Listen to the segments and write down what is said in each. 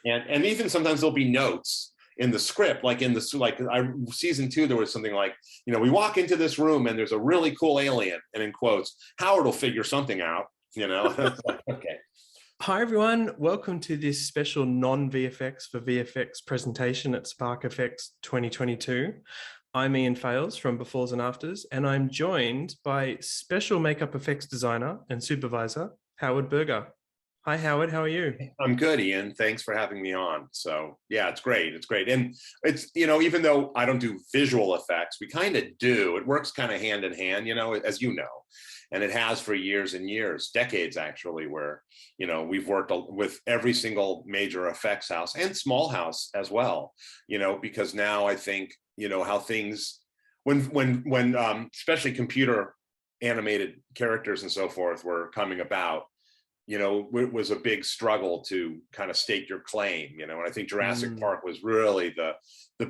And even sometimes there'll be notes in the script, like in the season 2, there was something like, we walk into this room and there's a really cool alien, and in quotes, Howard will figure something out. It's like, okay. Hi everyone, welcome to this special non-VFX for VFX presentation at Spark FX 2022. I'm Ian Fales from Befores and Afters, and I'm joined by special makeup effects designer and supervisor, Howard Berger. Hi Howard, how are you? I'm good, Ian. Thanks for having me on. So yeah, it's great. It's great. And it's, even though I don't do visual effects, we kind of do. It works kind of hand in hand, as you know. And it has for years and years, decades actually, where, we've worked with every single major effects house and small house as well, because now I think, how things, when especially computer animated characters and so forth were coming about, it was a big struggle to kind of state your claim, and I think Jurassic Park was really the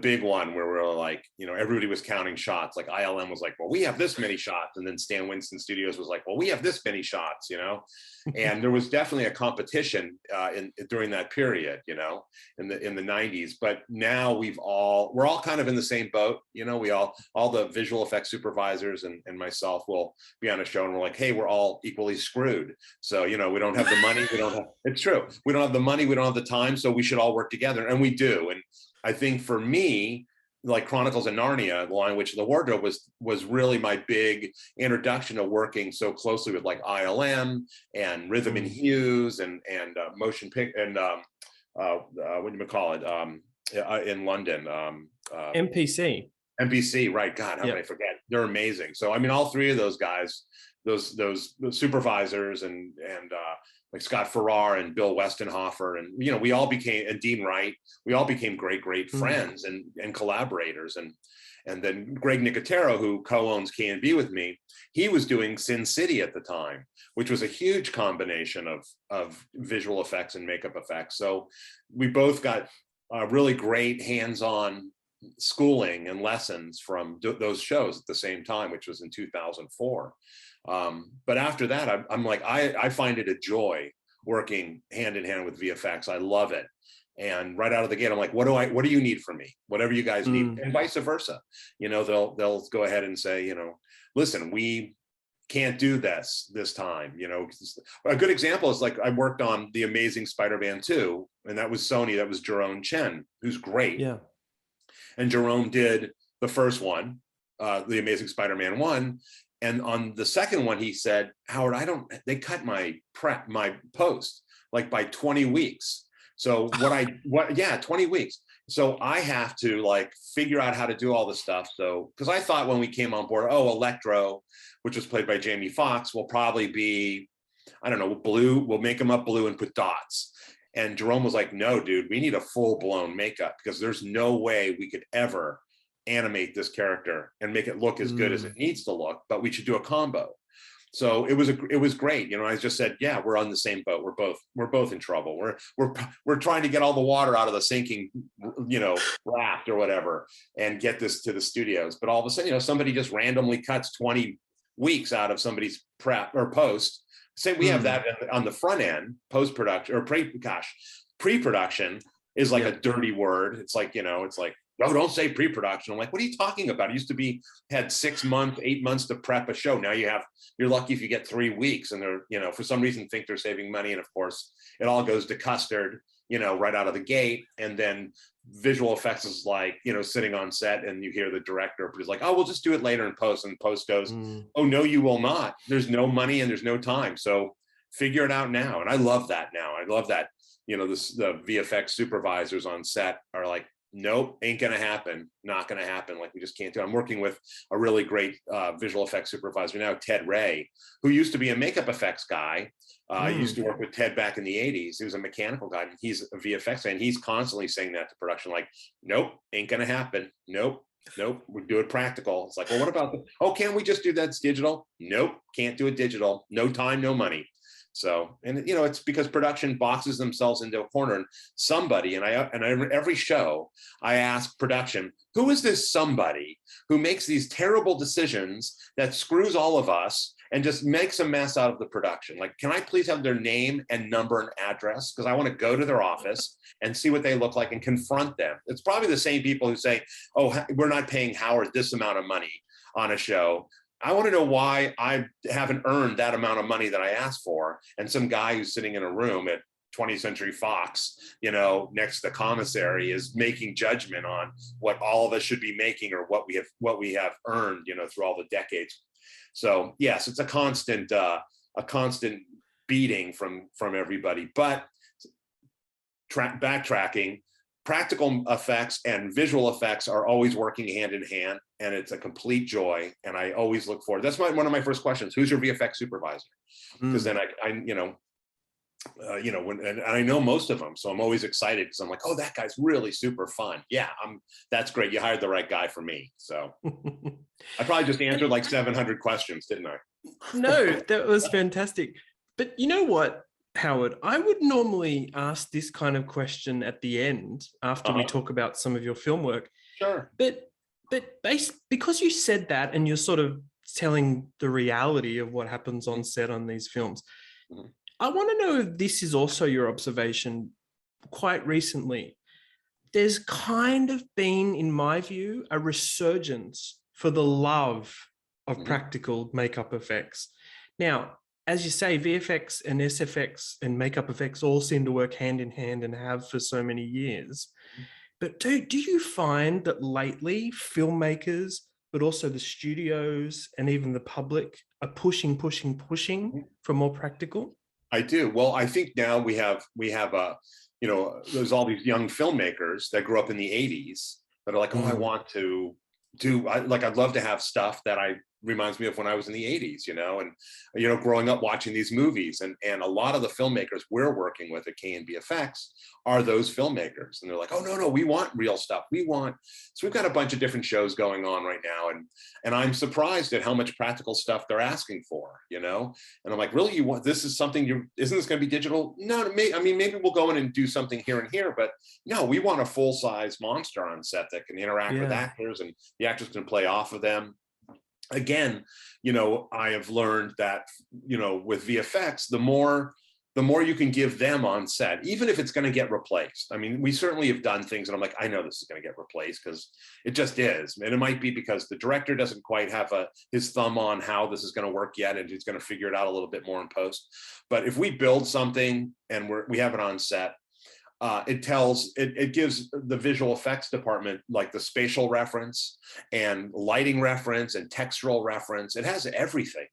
big one where we're like, everybody was counting shots. Like ILM was like, well, we have this many shots. And then Stan Winston Studios was like, well, we have this many shots, and there was definitely a competition during that period, in the 90s. But now we're all kind of in the same boat. All the visual effects supervisors and myself will be on a show and we're like, hey, we're all equally screwed. So, we don't have the money. It's true. We don't have the money. We don't have the time. So we should all work together. And we do. And I think for me, like Chronicles of Narnia, The Lion, Witch, and the Wardrobe was really my big introduction to working so closely with like ILM and Rhythm and Hues and motion pic and what do you call it in London? MPC. MPC, right? God, how can I forget? They're amazing. So I mean, all three of those guys, those supervisors and like Scott Farrar and Bill Westenhofer, and we all became, and Dean Wright, we all became great friends and collaborators. And then Greg Nicotero, who co-owns K&B with me, he was doing Sin City at the time, which was a huge combination of visual effects and makeup effects. So we both got really great hands-on schooling and lessons from those shows at the same time, which was in 2004. But after that, I'm like, I find it a joy working hand in hand with VFX. I love it. And right out of the gate, I'm like, what do you need from me? Whatever you guys need, and vice versa. They'll go ahead and say, listen, we can't do this time. A good example is like I worked on The Amazing Spider-Man 2, and that was Sony. That was Jerome Chen, who's great. Yeah. And Jerome did the first one, The Amazing Spider-Man 1. And on the second one, he said, Howard, they cut my post like by 20 weeks. So 20 weeks. So I have to like figure out how to do all the stuff. So, cause I thought when we came on board, Electro, which was played by Jamie Foxx, will probably be, I don't know, blue. We'll make him up blue and put dots. And Jerome was like, no, dude, we need a full blown makeup because there's no way we could ever animate this character and make it look as good as it needs to look, but we should do a combo. So it was great. I just said, yeah, we're on the same boat. We're both in trouble. We're trying to get all the water out of the sinking, raft or whatever and get this to the studios. But all of a sudden, somebody just randomly cuts 20 weeks out of somebody's prep or post. Say we have that on the front end, post-production or pre-production is like a dirty word. It's like, it's like, no, don't say pre-production. I'm like, what are you talking about? It used to had 6 months, 8 months to prep a show. Now you're lucky if you get 3 weeks, and they're, for some reason think they're saving money. And of course it all goes to custard, right out of the gate. And then visual effects is like, sitting on set and you hear the director who's like, oh, we'll just do it later in post. And post goes, oh, no, you will not. There's no money and there's no time. So figure it out now. And I love that now. I love that, the VFX supervisors on set are like, nope, ain't gonna happen, not gonna happen. Like we just can't do it. I'm working with a really great visual effects supervisor now, Ted Ray, who used to be a makeup effects guy. I used to work with Ted back in the 80s. He was a mechanical guy. He's a VFX guy, and he's constantly saying that to production, like, nope, ain't gonna happen. Nope, we do it practical. It's like, well, what about can't we just do that digital? Nope, can't do it digital. No time, no money. So, and it's because production boxes themselves into a corner, and somebody, and every show I ask production, who is this somebody who makes these terrible decisions that screws all of us and just makes a mess out of the production. Like, can I please have their name and number and address? Because I want to go to their office and see what they look like and confront them. It's probably the same people who say, oh, we're not paying Howard this amount of money on a show. I want to know why I haven't earned that amount of money that I asked for. And some guy who's sitting in a room at 20th Century Fox, you know, next to the commissary is making judgment on what all of us should be making or what we have earned, you know, through all the decades. So yes, it's a constant beating from everybody, but backtracking, practical effects and visual effects are always working hand in hand, and it's a complete joy. And I always look forward. That's one of my first questions. Who's your VFX supervisor? Because then and I know most of them, so I'm always excited because I'm like, oh, that guy's really super fun. Yeah, that's great. You hired the right guy for me. So I probably just answered like 700 questions, didn't I? No, that was fantastic. But you know what, Howard, I would normally ask this kind of question at the end after we talk about some of your film work. Sure. But because you said that and you're sort of telling the reality of what happens on set on these films, I want to know if this is also your observation quite recently. There's kind of been, in my view, a resurgence for the love of practical makeup effects. Now, as you say, VFX and SFX and makeup effects all seem to work hand in hand and have for so many years. But do you find that lately filmmakers, but also the studios and even the public are pushing for more practical? I do. Well, I think now we have there's all these young filmmakers that grew up in the 80s that are like, oh, I want to I'd love to have stuff that reminds me of when I was in the 80s, and growing up watching these movies, and a lot of the filmmakers we're working with at K&B Effects are those filmmakers, and they're like, oh no, we want real stuff. So we've got a bunch of different shows going on right now, and I'm surprised at how much practical stuff they're asking for, and I'm like, really, this is something isn't this going to be digital? No, maybe we'll go in and do something here and here, but no, we want a full-size monster on set that can interact with actors, and the actors can play off of them. Again, I have learned that, with VFX, the more you can give them on set, even if it's going to get replaced. I mean, we certainly have done things and I'm like, I know this is going to get replaced because it just is. And it might be because the director doesn't quite have his thumb on how this is going to work yet, and he's going to figure it out a little bit more in post. But if we build something and we have it on set, it gives the visual effects department like the spatial reference and lighting reference and textural reference. It has everything,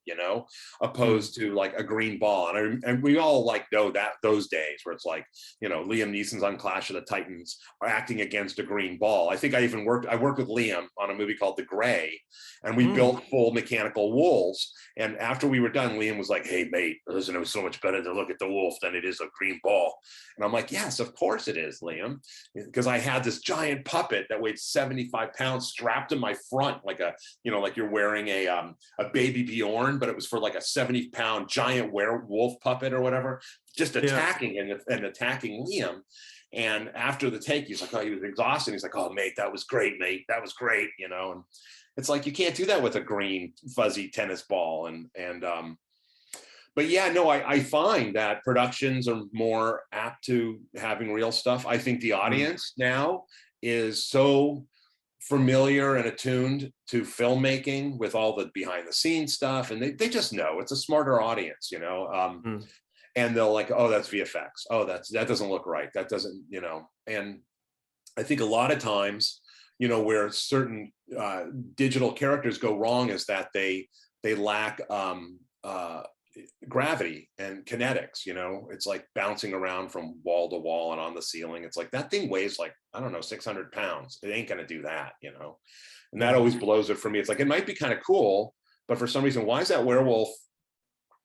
opposed to like a green ball. And we all know that those days where it's like, Liam Neeson's on Clash of the Titans are acting against a green ball. I think I worked with Liam on a movie called The Gray, and we built full mechanical wolves. And after we were done, Liam was like, hey mate, listen, it was so much better to look at the wolf than it is a green ball. And I'm like, yes, of course it is, Liam, because I had this giant puppet that weighed 75 pounds strapped to my front, like like you're wearing a baby Bjorn, but it was for like a 70-pound giant werewolf puppet or whatever, just attacking and attacking Liam. And after the take, he's like, oh, he was exhausted. He's like, oh, mate, that was great, mate. That was great, and it's like, you can't do that with a green fuzzy tennis ball. But yeah, no, I find that productions are more apt to having real stuff. I think the audience now is so familiar and attuned to filmmaking with all the behind the scenes stuff. And they just know it's a smarter audience, and they'll like, oh, that's VFX. Oh, that doesn't look right. That doesn't, and I think a lot of times, where certain digital characters go wrong is that they lack gravity and kinetics. It's like bouncing around from wall to wall and on the ceiling. It's like that thing weighs like, I don't know, 600 pounds. It ain't gonna do that, and that always blows it for me. It's like, it might be kind of cool, but for some reason, why is that werewolf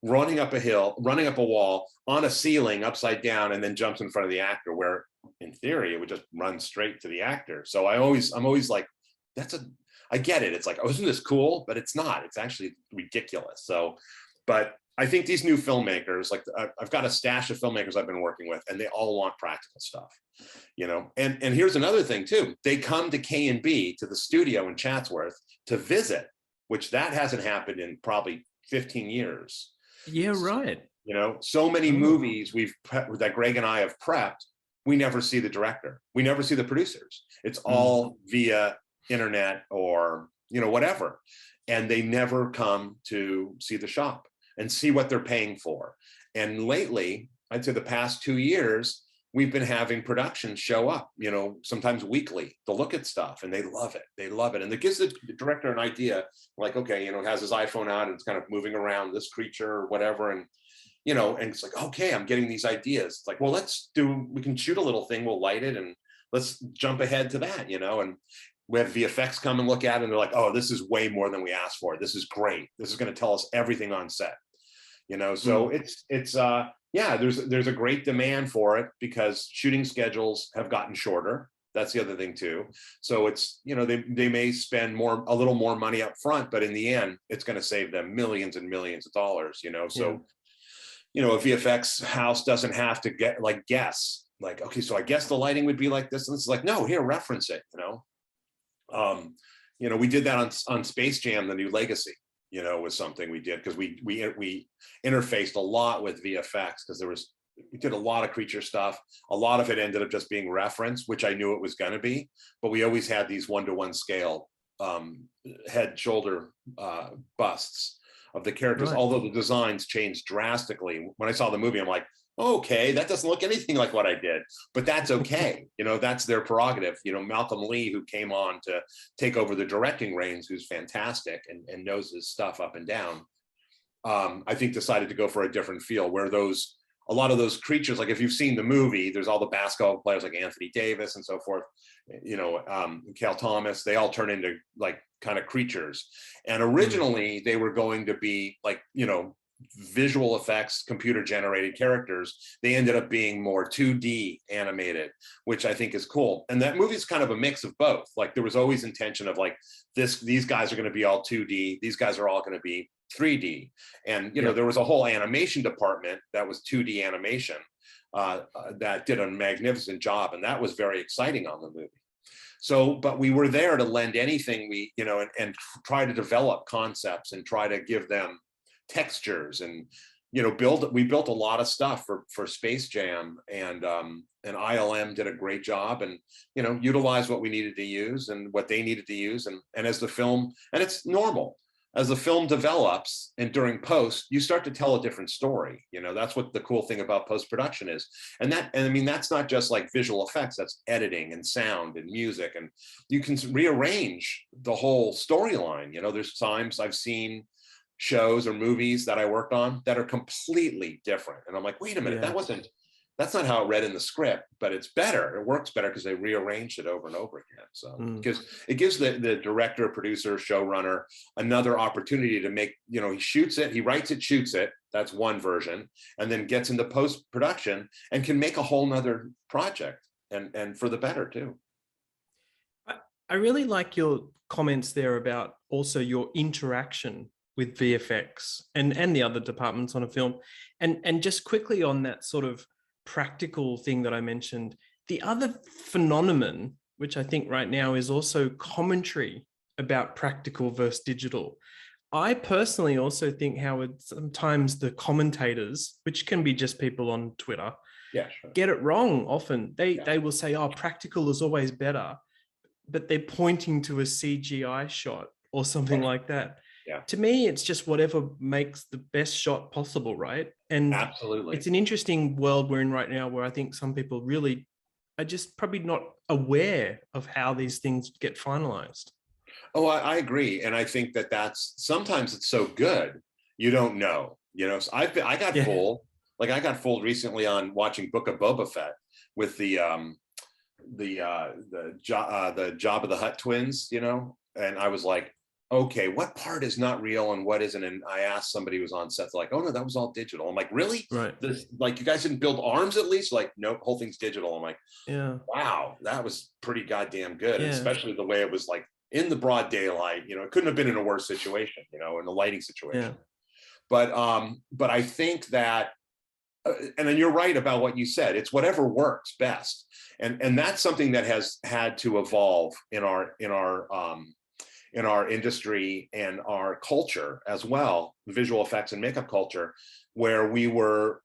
running up a wall on a ceiling upside down and then jumps in front of the actor, where in theory it would just run straight to the actor? So I'm always like, I get it. It's like, oh, isn't this cool? But it's not. It's actually ridiculous. So, but I think these new filmmakers, like I've got a stash of filmmakers I've been working with, and they all want practical stuff, and here's another thing too. They come to K&B, to the studio in Chatsworth, to visit, which that hasn't happened in probably 15 years. Yeah, right. You know, so many Oh. movies that Greg and I have prepped, we never see the director, we never see the producers. It's all via internet or, you know, whatever. And they never come to see the shop and see what they're paying for. And lately, I'd say the past 2 years, we've been having productions show up, you know, sometimes weekly to look at stuff, and they love it. They love it. And it gives the director an idea, like, okay, you know, has his iPhone out and it's kind of moving around this creature or whatever. And, you know, and it's like, okay, I'm getting these ideas. It's like, well, we can shoot a little thing, we'll light it, and let's jump ahead to that, you know. And we have VFX come and look at it, and they're like, oh, this is way more than we asked for. This is great. This is going to tell us everything on set, you know. So it's yeah, there's a great demand for it because shooting schedules have gotten shorter. That's the other thing too. So it's, you know, they may spend a little more money up front, but in the end, it's going to save them millions and millions of dollars, you know. So, you know, a VFX house doesn't have to guess, like, okay, so I guess the lighting would be like this. And it's like, no, here, reference it, you know. You know, we did that on Space Jam, The New Legacy, you know, was something we did because we interfaced a lot with VFX because we did a lot of creature stuff. A lot of it ended up just being reference, which I knew it was going to be, but we always had these 1-to-1 scale head shoulder busts of the characters, although the designs changed drastically. When I saw the movie, I'm like, okay, that doesn't look anything like what I did, but that's okay. You know, that's their prerogative. You know, Malcolm Lee, who came on to take over the directing reins, who's fantastic and knows his stuff up and down, I think decided to go for a different feel where a lot of those creatures, like if you've seen the movie, there's all the basketball players like Anthony Davis and so forth, you know, Cal Thomas, they all turn into like kind of creatures. And originally they were going to be like, you know, visual effects, computer generated characters. They ended up being more 2D animated, which I think is cool. And that movie is kind of a mix of both. Like there was always intention of like these guys are going to be all 2D, these guys are all going to be 3D. And you know, there was a whole animation department that was 2D animation that did a magnificent job, and that was very exciting on the movie. So, but we were there to lend anything we, you know, and try to develop concepts and try to give them textures and, you know, we built a lot of stuff for Space Jam, and ILM did a great job and, you know, utilized what we needed to use and what they needed to use. And as the film, and it's normal, as the film develops and during post, you start to tell a different story. You know, that's what the cool thing about post-production is. And I mean, that's not just like visual effects, that's editing and sound and music, and you can rearrange the whole storyline. You know, there's times I've seen shows or movies that I worked on that are completely different. And I'm like, wait a minute, that's not how it read in the script, but it's better. It works better because they rearranged it over and over again. So because it gives the director, producer, showrunner another opportunity to make, you know, he shoots it, he writes it, shoots it. That's one version, and then gets into post-production and can make a whole nother project, and for the better too. I really like your comments there about also your interaction with VFX and the other departments on a film. And just quickly on that sort of practical thing that I mentioned, the other phenomenon, which I think right now is also commentary about practical versus digital. I personally also think, Howard, sometimes the commentators, which can be just people on Twitter, get it wrong often. They will say, oh, practical is always better, but they're pointing to a CGI shot or something like that. Yeah. To me, it's just whatever makes the best shot possible, right? And absolutely, it's an interesting world we're in right now where I think some people really are just probably not aware of how these things get finalized. Oh, I agree. And I think that's sometimes it's so good, you don't know, you know. So I got fooled. Like I got fooled recently on watching Book of Boba Fett with the Jabba the Hutt twins, you know, and I was like, okay, what part is not real and what isn't? And I asked somebody who was on set, like, oh no, that was all digital. I'm like, really? Right. Like you guys didn't build arms at least? Like, nope, whole thing's digital. I'm like, yeah, wow, that was pretty goddamn good. Especially the way it was like in the broad daylight, you know, it couldn't have been in a worse situation, you know, in the lighting situation. But I think that, and then you're right about what you said, it's whatever works best. And that's something that has had to evolve in our in our industry and our culture as well, visual effects and makeup culture, where we were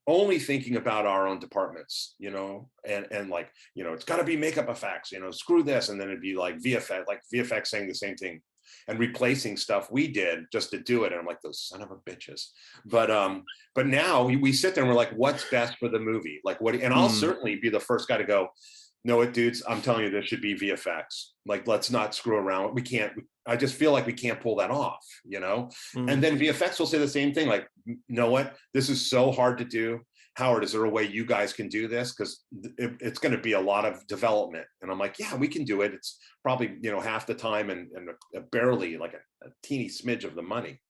only thinking about our own departments, and like, it's got to be makeup effects, screw this. And then it'd be like VFX saying the same thing and replacing stuff we did just to do it. And I'm like, those son of a bitches. But now we sit there and we're like, what's best for the movie? Like what, and I'll certainly be the first guy to go, no, dudes, I'm telling you, this should be VFX. Like, let's not screw around. We can't, I just feel like we can't pull that off, And then VFX will say the same thing, like, you know what, this is so hard to do. Howard, is there a way you guys can do this? Because it's going to be a lot of development. And I'm like, yeah, we can do it. It's probably, half the time and barely like a teeny smidge of the money.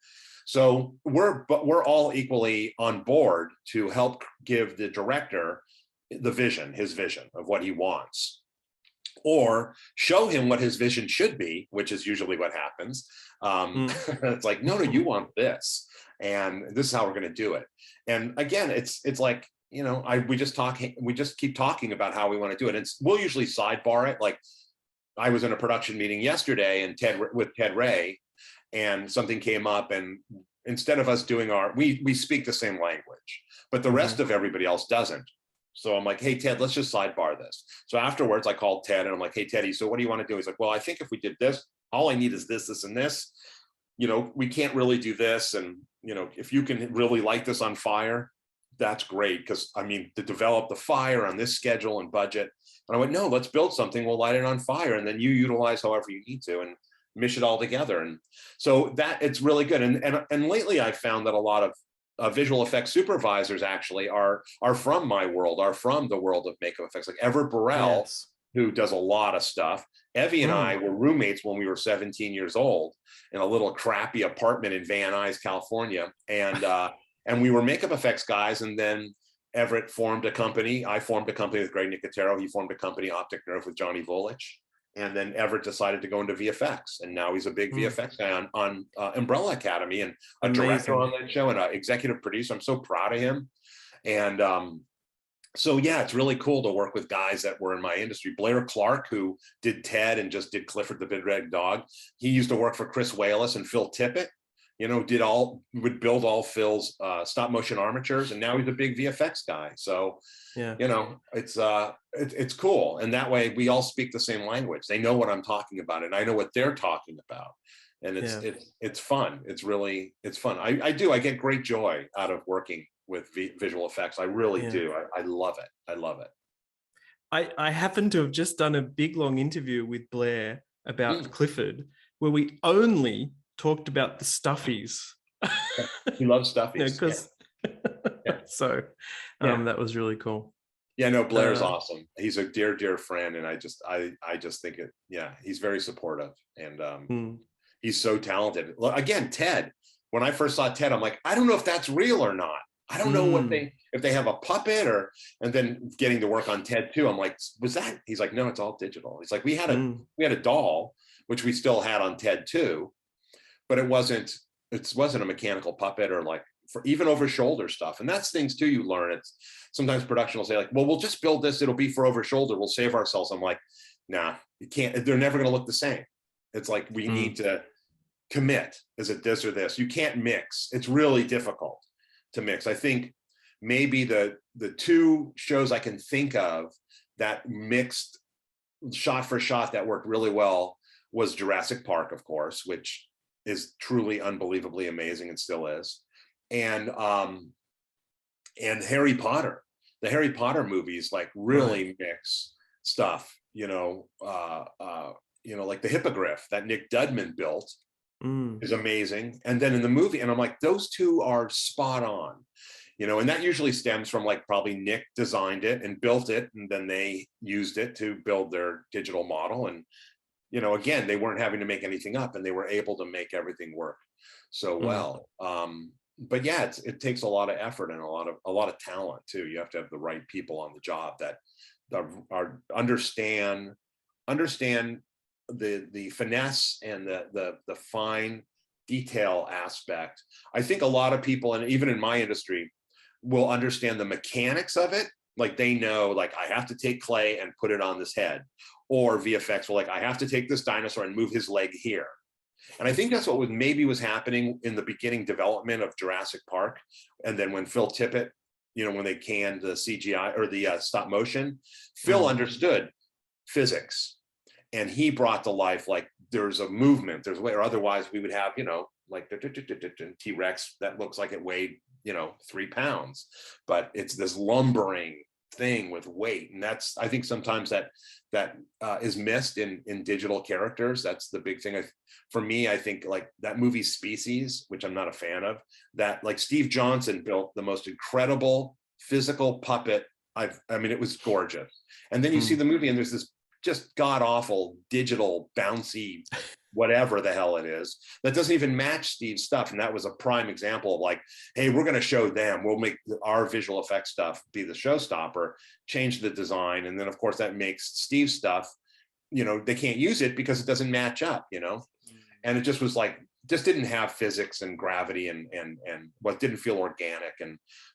So we're all equally on board to help give the director his vision of what he wants, or show him what his vision should be, which is usually what happens. It's like, no, you want this, and this is how we're going to do it. And again, it's like, we just keep talking about how we want to do it. And we'll usually sidebar it. Like, I was in a production meeting yesterday and with Ted Ray, and something came up, and instead of us doing we speak the same language, but the rest of everybody else doesn't. So I'm like, hey, Ted, let's just sidebar this. So afterwards, I called Ted and I'm like, hey, Teddy, so what do you want to do? He's like, well, I think if we did this, all I need is this, this, and this. We can't really do this. And, if you can really light this on fire, that's great. Because, to develop the fire on this schedule and budget. And I went, no, let's build something. We'll light it on fire. And then you utilize however you need to and mish it all together. And so that it's really good. And lately I found that a lot of visual effects supervisors actually are from my world, are from the world of makeup effects, like Everett Burrell, Yes. who does a lot of stuff. Evie and I were roommates when we were 17 years old in a little crappy apartment in Van Nuys, California. And we were makeup effects guys. And then Everett formed a company. I formed a company with Greg Nicotero. He formed a company, Optic Nerve, with Johnny Volich. And then Everett decided to go into VFX, and now he's a big VFX guy on Umbrella Academy, and a director on that show, and an executive producer. I'm so proud of him. And so yeah, it's really cool to work with guys that were in my industry. Blair Clark, who did Ted and just did Clifford the Big Red Dog. He used to work for Chris Wallace and Phil Tippett. Would build all Phil's stop motion armatures, and now he's a big VFX guy. So, yeah, it's cool. And that way we all speak the same language. They know what I'm talking about, and I know what they're talking about. And it's fun. It's fun. I get great joy out of working with visual effects. I really do. I love it. I love it. I happen to have just done a big long interview with Blair about Clifford, where we only talked about the stuffies. He loves stuffies. So that was really cool. Yeah, no, Blair's awesome. He's a dear, dear friend, and I just think it. Yeah, he's very supportive, and he's so talented. Again, Ted. When I first saw Ted, I'm like, I don't know if that's real or not. I don't know if they have a puppet and then getting to work on Ted too. I'm like, was that? He's like, no, it's all digital. He's like, we had a doll, which we still had on Ted too. But it wasn't a mechanical puppet or like for even over shoulder stuff. And that's things too you learn. It's sometimes production will say like, well, we'll just build this. It'll be for over shoulder. We'll save ourselves. I'm like, nah, you can't. They're never going to look the same. It's like we need to commit. Is it this or this? You can't mix. It's really difficult to mix. I think maybe the two shows I can think of that mixed shot for shot that worked really well was Jurassic Park, of course, which is truly unbelievably amazing and still is, and Harry Potter. The Harry Potter movies like really mix stuff, like the Hippogriff that Nick Dudman built is amazing. And then in the movie, and I'm like, those two are spot on, and that usually stems from like probably Nick designed it and built it, and then they used it to build their digital model. And again, they weren't having to make anything up, and they were able to make everything work so well. But yeah, it takes a lot of effort and a lot of talent too. You have to have the right people on the job that are understand the finesse and the fine detail aspect. I think a lot of people, and even in my industry, will understand the mechanics of it, like they know, like I have to take clay and put it on this head, or VFX were like, I have to take this dinosaur and move his leg here. And I think that's what was happening in the beginning development of Jurassic Park. And then when Phil Tippett, when they canned the CGI or the stop motion, Phil understood physics, and he brought to life, like there's a movement, there's a way, or otherwise we would have, like T-Rex that looks like it weighed, 3 pounds, but it's this lumbering thing with weight. And that's, I think sometimes that is missed in digital characters. That's the big thing. For me, I think like that movie Species, which I'm not a fan of, that like Steve Johnson built the most incredible physical puppet. It was gorgeous. And then you see the movie and there's this just god awful digital bouncy whatever the hell it is that doesn't even match Steve's stuff. And that was a prime example of like, hey, we're going to show them, we'll make our visual effects stuff be the showstopper, change the design. And then of course that makes Steve's stuff, they can't use it because it doesn't match up, and it just was like, just didn't have physics and gravity and what didn't feel organic.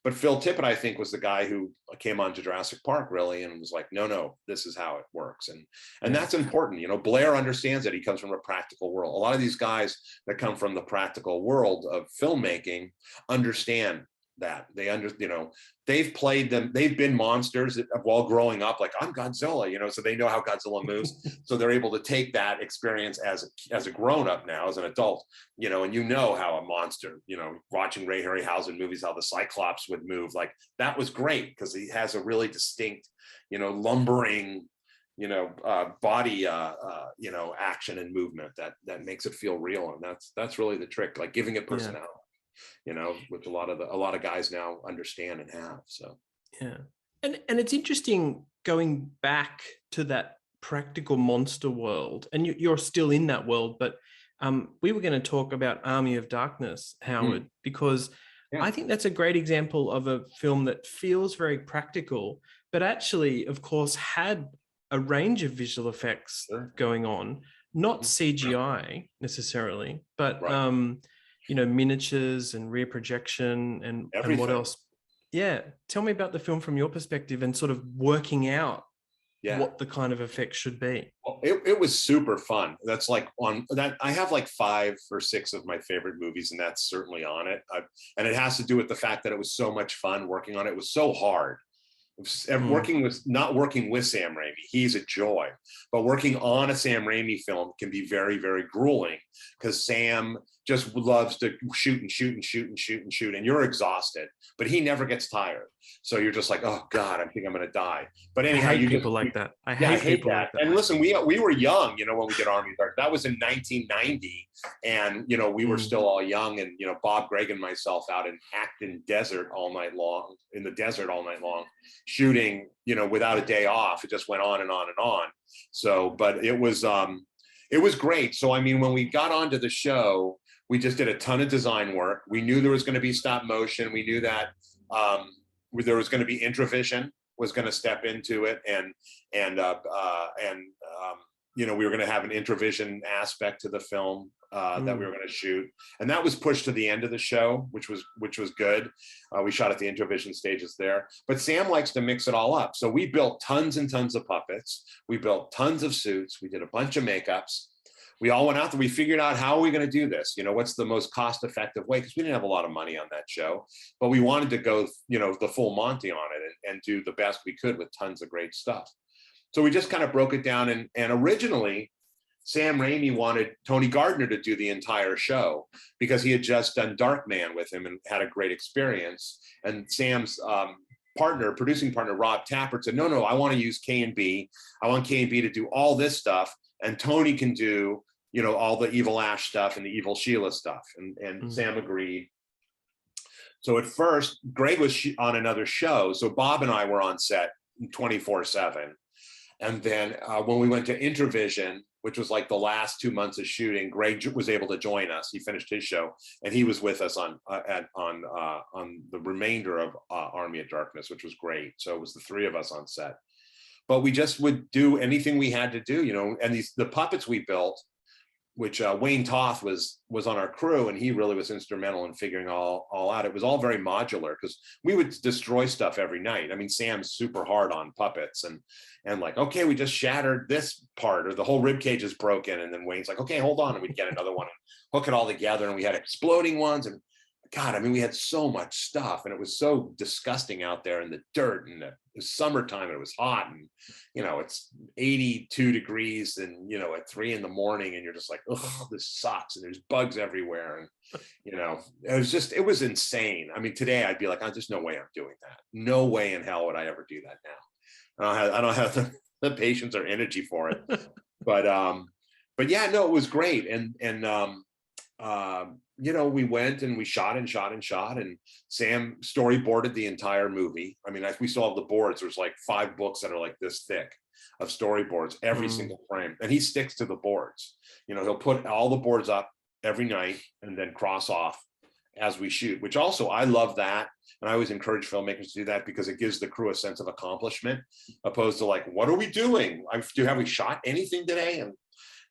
But Phil Tippett, I think, was the guy who came on to Jurassic Park really and was like, no, this is how it works. And that's important. Blair understands that. He comes from a practical world. A lot of these guys that come from the practical world of filmmaking understand that. They've played them, they've been monsters while growing up, like I'm Godzilla, so they know how Godzilla moves. So they're able to take that experience as a grown-up now, as an adult, and how a monster, watching Ray Harryhausen movies, how the Cyclops would move, like that was great because he has a really distinct, lumbering, body, action and movement that makes it feel real. And that's really the trick, like giving it personality. Which a lot of guys now understand and have. So yeah, and it's interesting going back to that practical monster world, and you're still in that world. But we were going to talk about Army of Darkness, Howard, because I think that's a great example of a film that feels very practical, but actually, of course, had a range of visual effects going on, not CGI necessarily, but miniatures and rear projection and what else? Yeah. Tell me about the film from your perspective and sort of working out what the kind of effect should be. Well, it was super fun. That's like on that. I have like 5 or 6 of my favorite movies, and that's certainly on it. And it has to do with the fact that it was so much fun working on it. It was so hard. Not working with Sam Raimi, he's a joy, but working on a Sam Raimi film can be very, very grueling because Sam just loves to shoot and shoot and shoot and shoot and shoot, and you're exhausted, but he never gets tired. So you're just like, oh God, I think I'm going to die. But anyhow, I hate people like that. I hate people like that. And listen, we were young, when we did Army of Darkness. That was in 1990, and we were still all young, and Bob Gregg and myself out in Acton Desert all night long, shooting, without a day off. It just went on and on and on. So, but it was great. So, when we got onto the show, we just did a ton of design work. We knew there was going to be stop motion. We knew that there was going to be Intravision was going to step into it, and we were going to have an Intravision aspect to the film that we were going to shoot, and that was pushed to the end of the show, which was good. We shot at the Intravision stages there, but Sam likes to mix it all up. So we built tons and tons of puppets. We built tons of suits. We did a bunch of makeups. We all went out there. We figured out, how are we going to do this? What's the most cost-effective way? Because we didn't have a lot of money on that show, but we wanted to go, the full Monty on it and do the best we could with tons of great stuff. So we just kind of broke it down. And originally, Sam Raimi wanted Tony Gardner to do the entire show because he had just done Darkman with him and had a great experience. And Sam's producing partner, Rob Tappert, said, no, I want to use K&B. I want K&B to do all this stuff. And Tony can do, all the Evil Ash stuff and the Evil Sheila stuff. And Sam agreed. So at first, Greg was on another show. So Bob and I were on set 24/7. And then when we went to Intravision, which was like the last 2 months of shooting, Greg was able to join us. He finished his show, and he was with us on the remainder of Army of Darkness, which was great. So it was the 3 of us on set. But we just would do anything we had to do, and the puppets we built, Wayne Toth was on our crew, and he really was instrumental in figuring all out. It was all very modular because we would destroy stuff every night. I mean, Sam's super hard on puppets, and like, okay, we just shattered this part, or the whole rib cage is broken, and then Wayne's like, okay, hold on, and we'd get another one and hook it all together, and we had exploding ones, and God, I mean, we had so much stuff, and it was so disgusting out there in the dirt, and it was summertime, and it was hot, and it's 82 degrees, and at 3 a.m, and you're just like, oh, this sucks, and there's bugs everywhere, and it was insane. I mean, today I'd be like, there's no way I'm doing that. No way in hell would I ever do that now. I don't have the patience or energy for it. But yeah, no, it was great, and we went and we shot, and Sam storyboarded the entire movie. I mean, we still have the boards. There's like 5 books that are like this thick of storyboards, every single frame. And he sticks to the boards. He'll put all the boards up every night and then cross off as we shoot, which also, I love that. And I always encourage filmmakers to do that because it gives the crew a sense of accomplishment, opposed to like, what are we doing? Have we shot anything today? And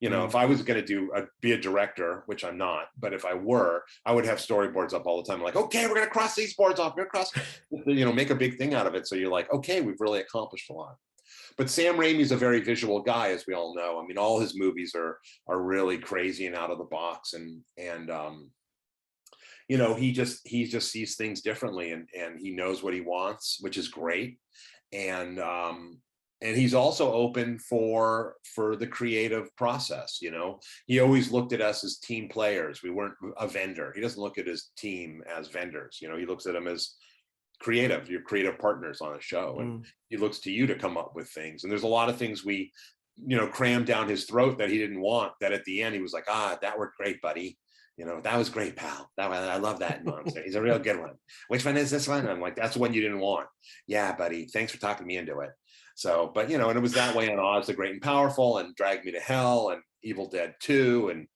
if I was going to be a director, which I'm not, but if I were, I would have storyboards up all the time. Like, okay, we're going to cross these boards off. We're going to cross, make a big thing out of it. So you're like, okay, we've really accomplished a lot. But Sam Raimi's a very visual guy, as we all know. I mean, all his movies are really crazy and out of the box, and he just sees things differently, and he knows what he wants, which is great. And he's also open for the creative process. He always looked at us as team players. We weren't a vendor. He doesn't look at his team as vendors. He looks at them as your creative partners on a show. And he looks to you to come up with things. And there's a lot of things we, crammed down his throat that he didn't want, that at the end he was like, that worked great, buddy. That was great, pal. I love that monster. He's a real good one. Which one is this one? I'm like, that's the one you didn't want. Yeah, buddy. Thanks for talking me into it. So, but and it was that way on Oz the Great and Powerful, and Drag Me to Hell, and Evil Dead 2, and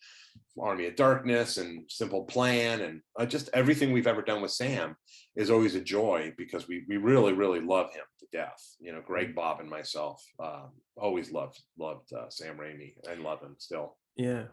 Army of Darkness, and Simple Plan, and just everything we've ever done with Sam is always a joy because we really, really love him to death. Greg, Bob, and myself always loved Sam Raimi, and love him still. Yeah.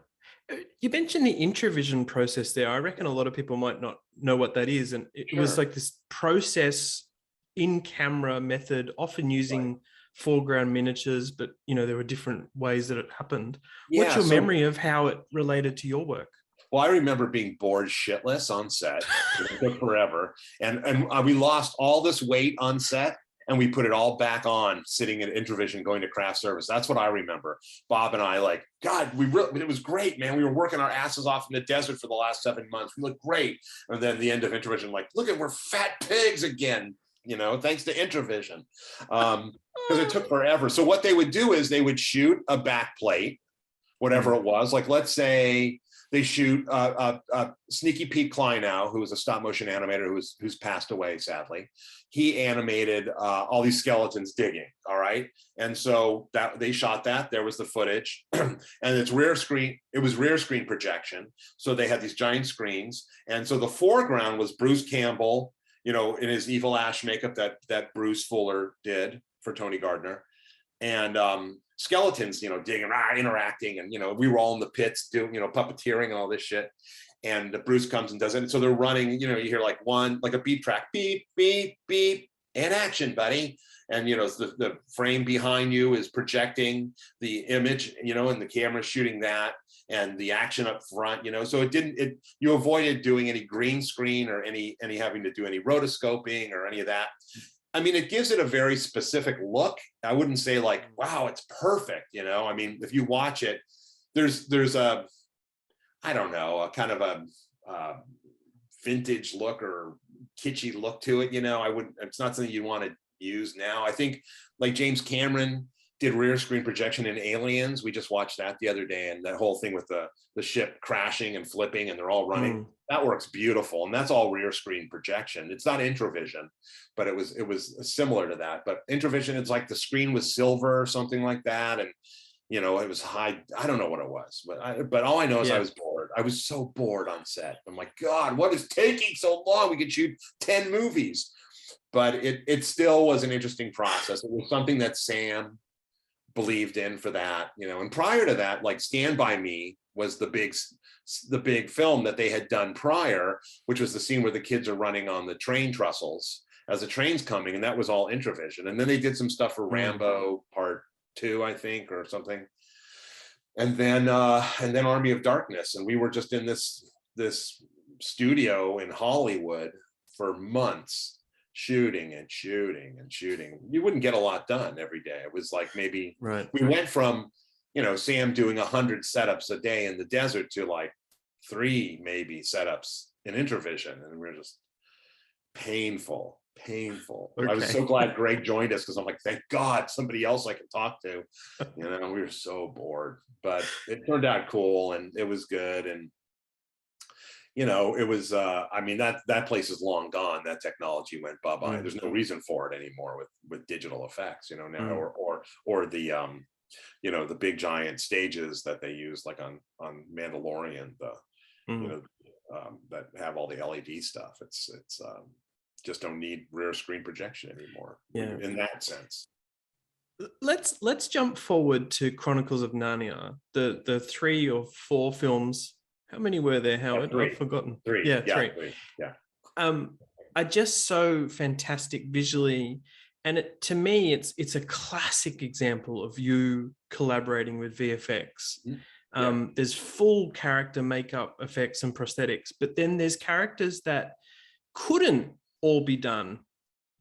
You mentioned the Introvision process there. I reckon a lot of people might not know what that is. And it was like this process in camera method, often using foreground miniatures, but there were different ways that it happened. Yeah, what's your memory of how it related to your work? Well, I remember being bored shitless on set. It took forever. And we lost all this weight on set, and we put it all back on sitting at Introvision going to craft service. That's what I remember. Bob and I, like, God, it was great, man. We were working our asses off in the desert for the last 7 months. We looked great. And then the end of Introvision, like, look at, we're fat pigs again, thanks to Introvision. Because it took forever. So what they would do is they would shoot a back plate, whatever it was. Like, let's say they shoot Sneaky Pete Kleinow, who was a stop motion animator who's passed away, sadly. He animated all these skeletons digging, all right? And so that they shot that, there was the footage, and it's rear screen, it was rear screen projection. So they had these giant screens. And so the foreground was Bruce Campbell, in his Evil Ash makeup that Bruce Fuller did for Tony Gardner. And skeletons, digging, interacting, and we were all in the pits doing, puppeteering and all this shit. And Bruce comes and does it. And so they're running, you hear like a beep track, beep, beep, beep, and action, buddy. And the frame behind you is projecting the image, and the camera's shooting that, and the action up front, so you avoided doing any green screen or any having to do any rotoscoping or any of that. I mean, it gives it a very specific look. I wouldn't say like, wow, it's perfect. I mean, if you watch it, there's a, I don't know, a kind of a vintage look or kitschy look to it. It's not something you want to use now. I think like James Cameron did rear screen projection in Aliens. We just watched that the other day, and that whole thing with the ship crashing and flipping and they're all running, that works beautiful. And that's all rear screen projection. It's not Introvision, but it was similar to that. But Introvision, it's like the screen was silver or something like that. And, it was high. I don't know what it was, but all I know is I was bored. I was so bored on set. I'm like, God, what is taking so long? We could shoot 10 movies. But it still was an interesting process. It was something that Sam believed in for that, and prior to that, like Stand By Me was the big film that they had done prior, which was the scene where the kids are running on the train trestles as the train's coming, and that was all Introvision. And then they did some stuff for Rambo Part 2, I think, or something. And then Army of Darkness. And we were just in this studio in Hollywood for months, shooting and shooting and shooting. You wouldn't get a lot done every day. It was like maybe we went from, Sam doing 100 setups a day in the desert to like 3 maybe setups in Introvision. And we were just painful. Okay. I was so glad Greg joined us, because I'm like, thank God somebody else I can talk to. We were so bored, but it turned out cool and it was good. And it was that place is long gone. That technology went bye-bye. There's no reason for it anymore with digital effects, now, or the the big giant stages that they use, like on Mandalorian, that have all the LED stuff. It's just don't need rear screen projection anymore. In that sense. Let's jump forward to Chronicles of Narnia, the 3 or 4 films. How many were there, Howard? I've forgotten. 3. Yeah, 3. Yeah. Are just so fantastic visually, and to me, it's a classic example of you collaborating with VFX. There's full character makeup effects and prosthetics, but then there's characters that couldn't all be done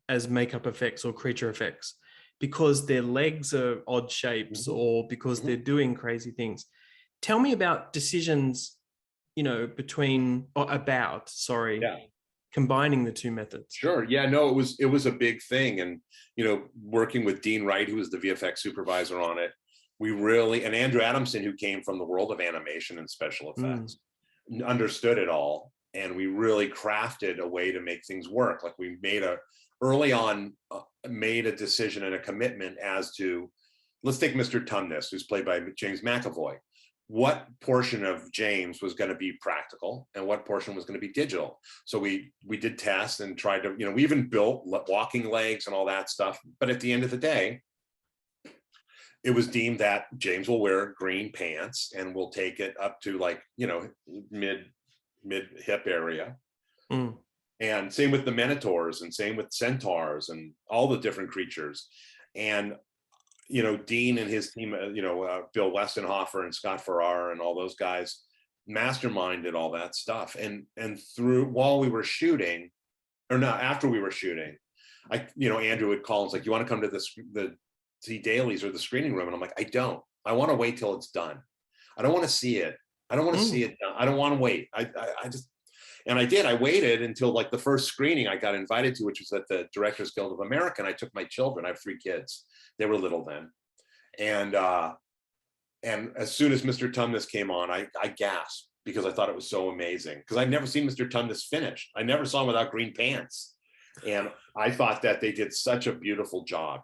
as makeup effects or creature effects because their legs are odd shapes or because they're doing crazy things. Tell me about decisions, combining the 2 methods. Sure. Yeah, no, it was a big thing. And, working with Dean Wright, who was the VFX supervisor on it, and Andrew Adamson, who came from the world of animation and special effects, understood it all. And we really crafted a way to make things work. Like we early on made a decision and a commitment as to, let's take Mr. Tumnus, who's played by James McAvoy. What portion of James was going to be practical and what portion was going to be digital? So we did tests and tried to, we even built walking legs and all that stuff. But at the end of the day, it was deemed that James will wear green pants and we'll take it up to like, mid hip area. And same with the Minotaurs and same with centaurs and all the different creatures. And Dean and his team, Bill Westenhofer and Scott Farrar and all those guys masterminded all that stuff. And while we were shooting, or not after we were shooting, Andrew would call and it's like, you want to come to the see dailies or the screening room? And I'm like, I want to wait till it's done. I don't want to see it. I don't want to see it done. I don't want to wait. And I did. I waited until like the first screening I got invited to, which was at the Directors Guild of America. And I took my children. I have 3 kids. They were little then. And as soon as Mr. Tumnus came on, I gasped because I thought it was so amazing. Because I'd never seen Mr. Tumnus finished. I never saw him without green pants. And I thought that they did such a beautiful job,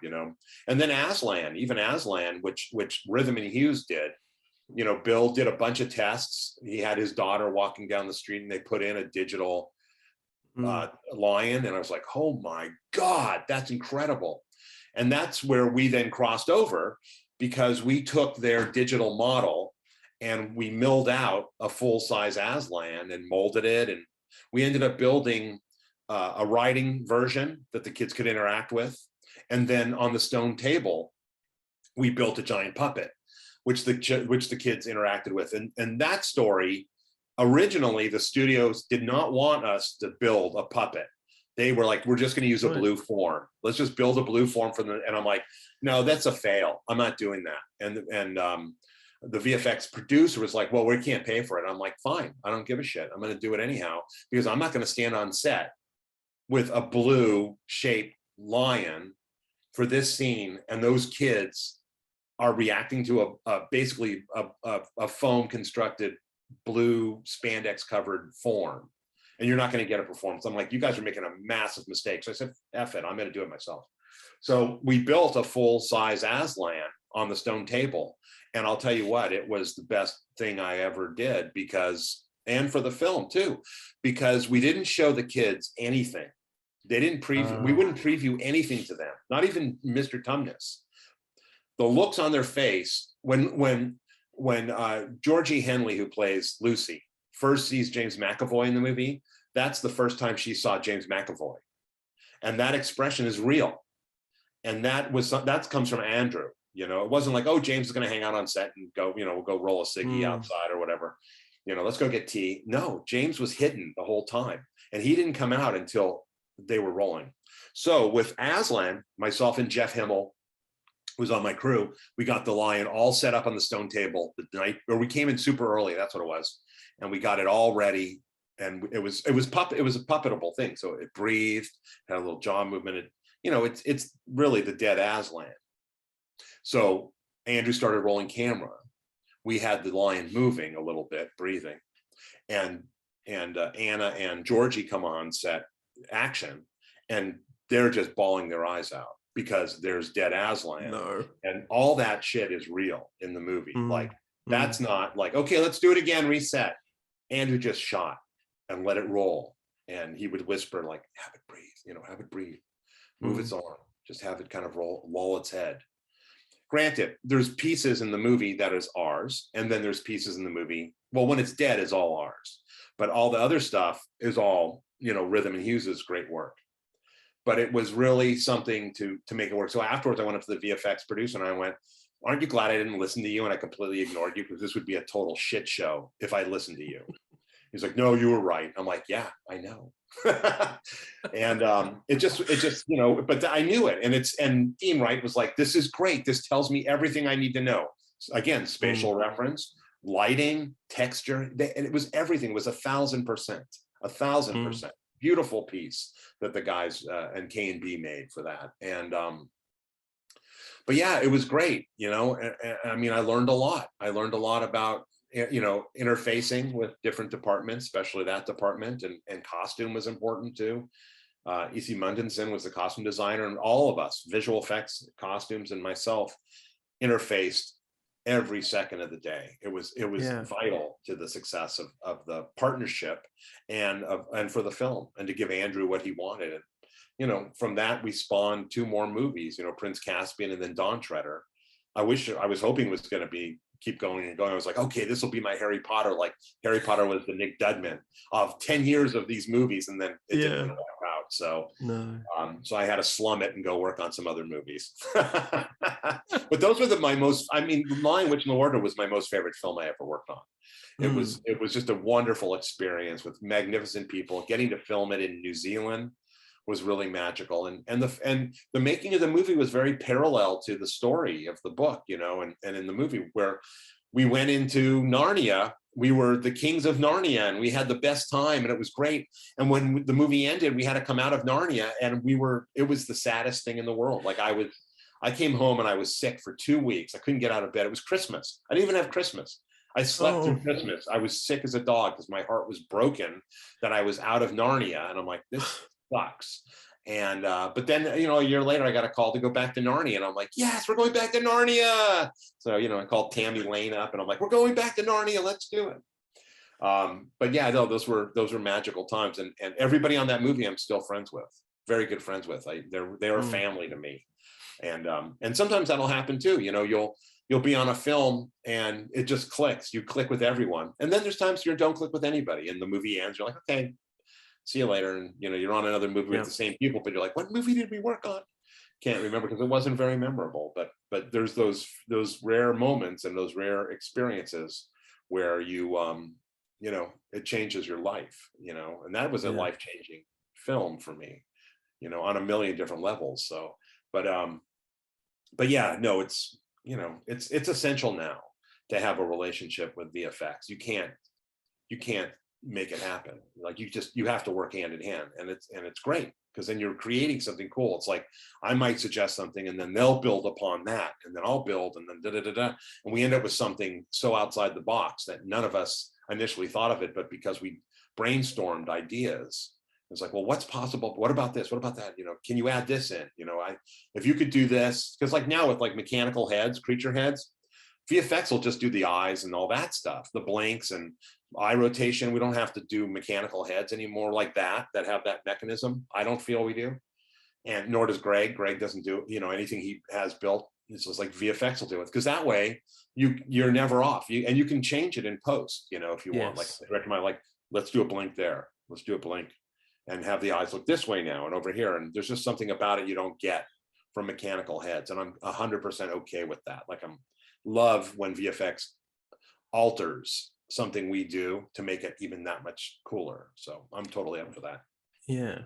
And then Aslan, which Rhythm and Hughes did. Bill did a bunch of tests. He had his daughter walking down the street and they put in a digital lion. And I was like, oh my God, that's incredible. And that's where we then crossed over, because we took their digital model and we milled out a full-size Aslan and molded it. And we ended up building a riding version that the kids could interact with. And then on the stone table, we built a giant puppet, which the kids interacted with. And that story, originally, the studios did not want us to build a puppet. They were like, we're just going to use a blue form. Let's just build a blue form for them. And I'm like, no, that's a fail. I'm not doing that. And the VFX producer was like, well, we can't pay for it. I'm like, fine, I don't give a shit. I'm going to do it anyhow, because I'm not going to stand on set with a blue shaped lion for this scene. And those kids are reacting to basically a foam constructed blue spandex covered form. And you're not going to get a performance. I'm like, you guys are making a massive mistake. So I said, F it, I'm going to do it myself. So we built a full size Aslan on the stone table. And I'll tell you what, it was the best thing I ever did, and for the film too, because we didn't show the kids anything. They didn't preview, we wouldn't preview anything to them, not even Mr. Tumnus. the looks on their face when Georgie Henley, who plays Lucy, first sees James McAvoy in the movie, that's the first time she saw James McAvoy. And that expression is real. And that comes from Andrew. You know, it wasn't like, oh, James is going to hang out on set and go, you know, we'll go roll a ciggy outside or whatever. You know, let's go get tea. No, James was hidden the whole time. And he didn't come out until they were rolling. So with Aslan, myself and Jeff Himmel, who was on my crew, we got the lion all set up on the stone table the night, or we came in super early, that's what it was. And we got it all ready. And it was a puppetable thing. So it breathed, had a little jaw movement. You know, it's really the dead Aslan. So Andrew started rolling camera. We had the lion moving a little bit, breathing, and Anna and Georgie come on set, action, and they're just bawling their eyes out because there's dead Aslan. No. And all that shit is real in the movie. Like that's not like, okay, let's do it again, reset. Andrew just shot and let it roll, and he would whisper like, have it breathe, you know, have it breathe, move its arm, just have it kind of loll its head. Granted, there's pieces in the movie that is ours, and then there's pieces in the movie, well, when it's dead, is all ours. But all the other stuff is all, you know, Rhythm and Hughes's great work. But it was really something to make it work. So afterwards, I went up to the VFX producer and I went, aren't you glad I didn't listen to you and I completely ignored you? Because this would be a total shit show if I listened to you. He's like, no, you were right. I'm like, yeah, I know. And it just, you know, but I knew it. And Dean Wright was like, this is great. This tells me everything I need to know. Again, spatial reference, lighting, texture, and it was everything. It was 1,000%, 1,000%. Beautiful piece that the guys and K&B made for that. And but yeah, it was great, you know. And I mean, I learned a lot. I learned a lot about, you know, interfacing with different departments, especially that department, and costume was important too. E.C. Mundenson was the costume designer, and all of us, visual effects, costumes, and myself interfaced every second of the day. It was vital to the success of the partnership and for the film, and to give Andrew what he wanted. And, you know, from that we spawned 2 more movies, you know, Prince Caspian and then Dawn Treader. I was hoping it was going to keep going and going. I was like, okay, this will be my Harry Potter, like Harry Potter was the Nick Dudman of 10 years of these movies, and then it didn't work out. So so I had to slum it and go work on some other movies. But those were my most, I mean, Lion, Witch, and the Wardrobe was my most favorite film I ever worked on. It was just a wonderful experience with magnificent people. Getting to film it in New Zealand was really magical, and the making of the movie was very parallel to the story of the book, you know. And in the movie, where we went into Narnia, we were the kings of Narnia, and we had the best time, and it was great. And when the movie ended, we had to come out of Narnia, and it was the saddest thing in the world. Like I came home and I was sick for 2 weeks. I couldn't get out of bed. It was Christmas. I didn't even have Christmas. I slept through Christmas. I was sick as a dog because my heart was broken that I was out of Narnia, and I'm like, this sucks. And but then, you know, a year later I got a call to go back to Narnia, and I'm like, yes, we're going back to Narnia. So, you know, I called Tammy Lane up and I'm like, we're going back to Narnia, let's do it. But yeah, no, those were magical times, and everybody on that movie I'm still friends with, very good friends with. They're family to me. And sometimes that'll happen too, you know. You'll be on a film and it just clicks. You click with everyone, and then there's times you don't click with anybody, and the movie ends. You're like, okay, see you later. And, you know, you're on another movie with the same people, but you're like, what movie did we work on? Can't remember because it wasn't very memorable. But there's those rare moments and those rare experiences where you know, it changes your life, you know. And that was a life-changing film for me, you know, on a million different levels. So, but yeah, no, it's, you know, it's essential now to have a relationship with VFX. You can't make it happen. Like you have to work hand in hand, and it's great because then you're creating something cool. It's like I might suggest something, and then they'll build upon that, and then I'll build, and then and we end up with something so outside the box that none of us initially thought of it, but because we brainstormed ideas, it's like, well, what's possible? What about this? What about that? You know, can you add this in? You know, if you could do this, because like now with like mechanical heads, creature heads, VFX will just do the eyes and all that stuff, the blinks and eye rotation. We don't have to do mechanical heads anymore like that have that mechanism. I don't feel we do. and nor does Greg. Greg doesn't do, anything he has built. It's just like VFX will do it, because that way you're never off. And you can change it in post, if you want. Like Yes. the director might like, let's do a blink there. Let's do a blink and have the eyes look this way now and over here. And there's just something about it you don't get from mechanical heads. And I'm 100% okay with that. Like love when VFX alters something we do to make it even that much cooler. So I'm totally up for that. Yeah.